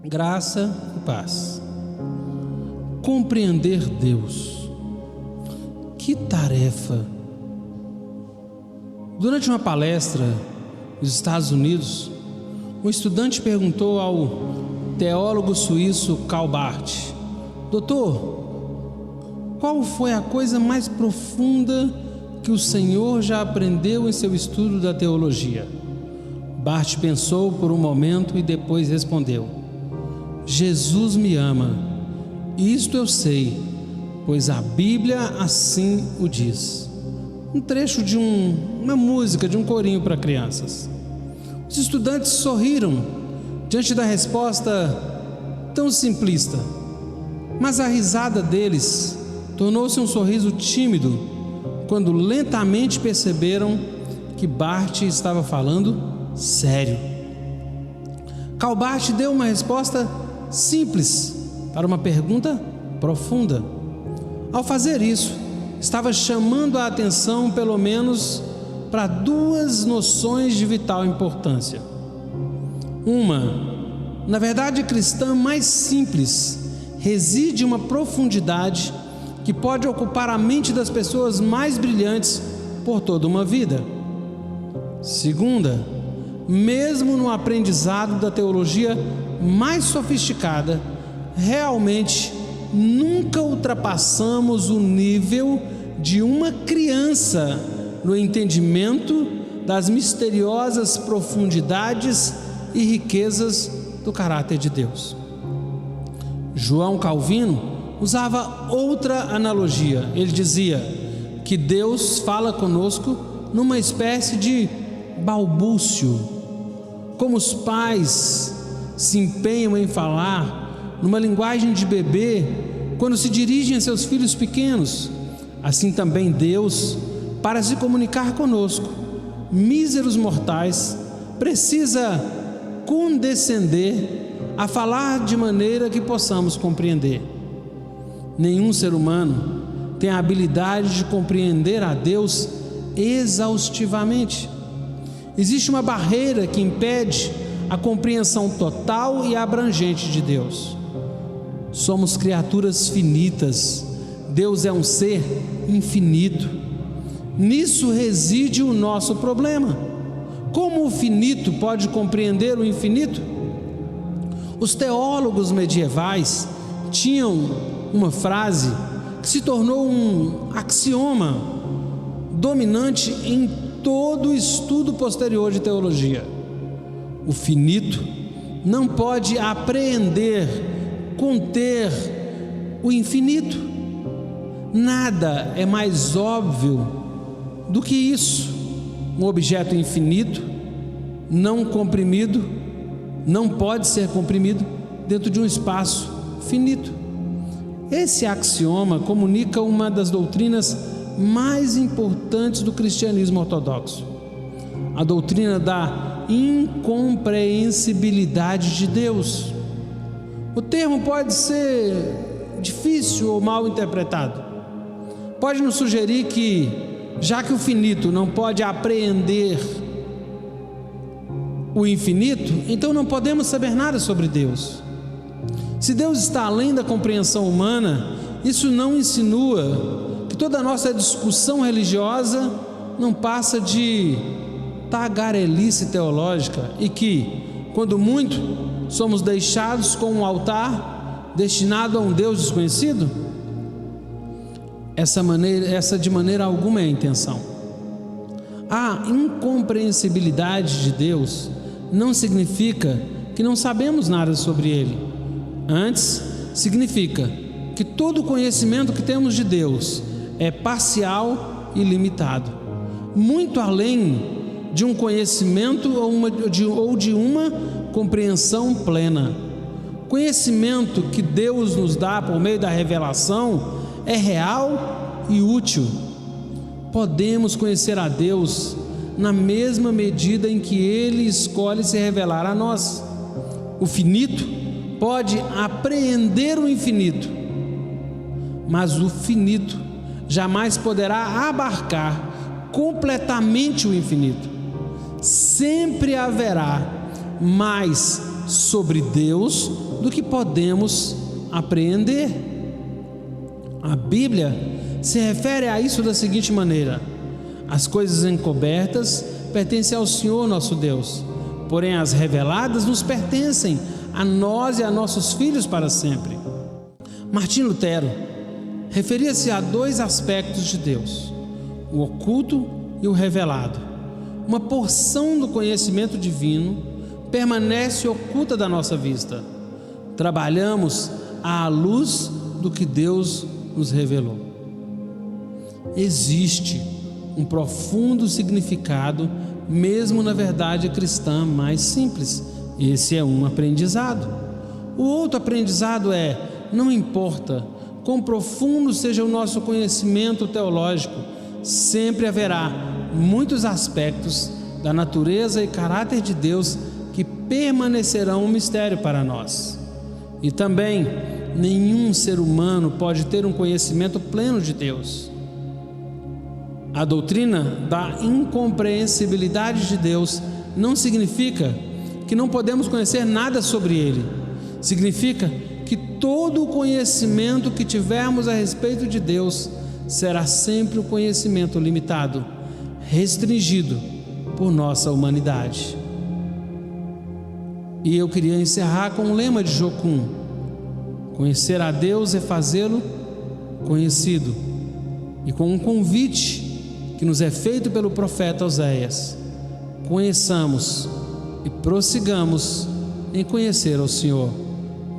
Graça e paz. Compreender Deus. Que tarefa! Durante uma palestra nos Estados Unidos, um estudante perguntou ao teólogo suíço Karl Barth: Doutor, qual foi a coisa mais profunda que o senhor já aprendeu em seu estudo da teologia? Barth pensou por um momento e depois respondeu: Jesus me ama, isto eu sei, pois a Bíblia assim o diz. Um trecho de uma música, de um corinho para crianças. Os estudantes sorriram diante da resposta tão simplista, mas a risada deles tornou-se um sorriso tímido quando lentamente perceberam que Barth estava falando sério. Karl Barth deu uma resposta simples para uma pergunta profunda. Ao fazer isso, estava chamando a atenção pelo menos para duas noções de vital importância. Uma, na verdade cristã mais simples, reside uma profundidade que pode ocupar a mente das pessoas mais brilhantes por toda uma vida. Segunda, mesmo no aprendizado da teologia mais sofisticada, realmente nunca ultrapassamos o nível de uma criança no entendimento das misteriosas profundidades e riquezas do caráter de Deus. João Calvino usava outra analogia. Ele dizia que Deus fala conosco numa espécie de balbúcio, como os pais se empenham em falar numa linguagem de bebê quando se dirigem a seus filhos pequenos. Assim também Deus, para se comunicar conosco, míseros mortais, precisa condescender a falar de maneira que possamos compreender. Nenhum ser humano tem a habilidade de compreender a Deus exaustivamente. Existe uma barreira que impede a compreensão total e abrangente de Deus. Somos criaturas finitas, Deus é um ser infinito. Nisso reside o nosso problema. Como o finito pode compreender o infinito? Os teólogos medievais tinham uma frase que se tornou um axioma dominante em todo o estudo posterior de teologia. O finito não pode apreender, conter o infinito. Nada é mais óbvio do que isso. Um objeto infinito, não comprimido, não pode ser comprimido dentro de um espaço finito. Esse axioma comunica uma das doutrinas mais importantes do cristianismo ortodoxo: a doutrina da incompreensibilidade de Deus. O termo pode ser difícil ou mal interpretado. Pode nos sugerir que, já que o finito não pode apreender o infinito, então não podemos saber nada sobre Deus. Se Deus está além da compreensão humana, isso não insinua que toda a nossa discussão religiosa não passa de tagarelice teológica e que, quando muito, somos deixados com um altar destinado a um Deus desconhecido? Essa de maneira alguma é a intenção. A incompreensibilidade de Deus não significa que não sabemos nada sobre Ele. Antes, significa que todo o conhecimento que temos de Deus é parcial e limitado, muito além de um conhecimento ou de uma compreensão plena. O conhecimento que Deus nos dá por meio da revelação é real e útil. Podemos conhecer a Deus na mesma medida em que Ele escolhe se revelar a nós. O finito pode apreender o infinito, mas o finito jamais poderá abarcar completamente o infinito. Sempre haverá mais sobre Deus do que podemos apreender. A Bíblia se refere a isso da seguinte maneira: as coisas encobertas pertencem ao Senhor nosso Deus, porém as reveladas nos pertencem a nós e a nossos filhos para sempre. Martim Lutero referia-se a dois aspectos de Deus: o oculto e o revelado. Uma porção do conhecimento divino permanece oculta da nossa vista. Trabalhamos à luz do que Deus nos revelou. Existe um profundo significado, mesmo na verdade cristã mais simples. Esse é um aprendizado. O outro aprendizado é: não importa quão profundo seja o nosso conhecimento teológico, sempre haverá muitos aspectos da natureza e caráter de Deus que permanecerão um mistério para nós. E também, nenhum ser humano pode ter um conhecimento pleno de Deus. A doutrina da incompreensibilidade de Deus não significa que não podemos conhecer nada sobre Ele. Significa que todo o conhecimento que tivermos a respeito de Deus será sempre um conhecimento limitado, restringido por nossa humanidade. E eu queria encerrar com o lema de Jocum: conhecer a Deus é fazê-lo conhecido, e com um convite que nos é feito pelo profeta Oséias: conheçamos e prossigamos em conhecer ao Senhor.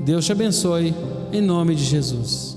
Deus te abençoe, em nome de Jesus.